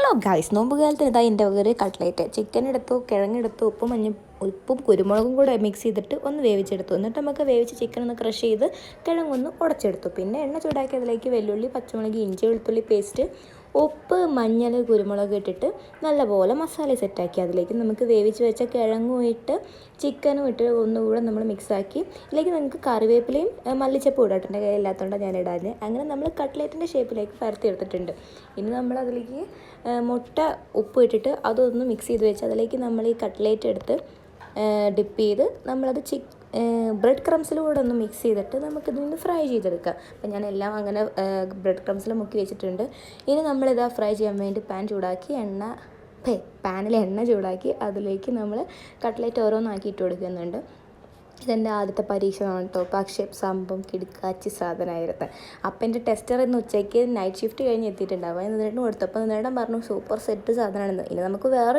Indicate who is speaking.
Speaker 1: Hello guys, നോമ്പ് കാലത്തിന് ഇതാ എൻ്റെ ഒരു കട്ട്ലേറ്റ്. ചിക്കൻ എടുത്തു, കിഴങ്ങെടുത്തു, ഉപ്പും കുരുമുളകും കൂടെ മിക്സ് ചെയ്തിട്ട് ഒന്ന് വേവിച്ചെടുത്തു. എന്നിട്ട് നമുക്ക് വേവിച്ച് ചിക്കൻ ഒന്ന് ക്രഷ് ചെയ്ത് കിഴങ്ങൊന്ന് ഉടച്ചെടുത്തു. പിന്നെ എണ്ണ ചൂടാക്കി അതിലേക്ക് വെള്ളുള്ളി, പച്ചമുളക്, ഇഞ്ചി, വെളുത്തുള്ളി പേസ്റ്റ്, ഉപ്പ്, മഞ്ഞൾ, കുരുമുളക് ഇട്ടിട്ട് നല്ലപോലെ മസാല സെറ്റാക്കി അതിലേക്ക് നമുക്ക് വേവിച്ച് വെച്ച കിഴങ്ങും ഇട്ട് ചിക്കനും ഇട്ട് ഒന്നുകൂടെ നമ്മൾ മിക്സാക്കി ഇതിലേക്ക് നിങ്ങൾക്ക് കറിവേപ്പിലയും മല്ലിച്ചപ്പും ഇടാം. എൻ്റെ കയ്യില്ലാത്തതുകൊണ്ടാണ് ഞാൻ ഇടാൻ. അങ്ങനെ നമ്മൾ കട്ട്ലേറ്റിൻ്റെ ഷേപ്പിലേക്ക് പരത്തിയെടുത്തിട്ടുണ്ട്. ഇനി നമ്മൾ അതിലേക്ക് മുട്ട ഉപ്പ് ഇട്ടിട്ട് അതൊന്ന് മിക്സ് ചെയ്ത് വെച്ച് അതിലേക്ക് നമ്മൾ ഈ കട്ട്ലേറ്റ് എടുത്ത് ഡിപ്പ് ചെയ്ത് നമ്മളത് ബ്രെഡ് ക്രംസിലൂടെ ഒന്ന് മിക്സ് ചെയ്തിട്ട് നമുക്കിതൊന്ന് ഫ്രൈ ചെയ്തെടുക്കാം. അപ്പം ഞാൻ എല്ലാം അങ്ങനെ ബ്രെഡ് ക്രംസിൽ മുക്കി വെച്ചിട്ടുണ്ട്. ഇനി നമ്മളിതാ ഫ്രൈ ചെയ്യാൻ വേണ്ടി പാനിൽ എണ്ണ ചൂടാക്കി അതിലേക്ക് നമ്മൾ കട്ട്ലേറ്റ് ഓരോന്നാക്കി ഇട്ട് കൊടുക്കുന്നുണ്ട്. ഇതെൻ്റെ ആദ്യത്തെ പരീക്ഷണമാണ് കേട്ടോ. പക്ഷേ സംഭവം കിടുക്കാച്ചി സാധനമായിരുന്നു. അപ്പം എൻ്റെ ടെസ്റ്റർ ഇന്ന് ഉച്ചയ്ക്ക് നൈറ്റ് ഷിഫ്റ്റ് കഴിഞ്ഞ് എത്തിയിട്ടുണ്ടാവും. നിന്നിട്ട് കൊടുത്തപ്പോൾ നിന്നിടം പറഞ്ഞു സൂപ്പർ സെറ്റ് സാധനമാണെന്ന്. ഇനി നമുക്ക് വേറെ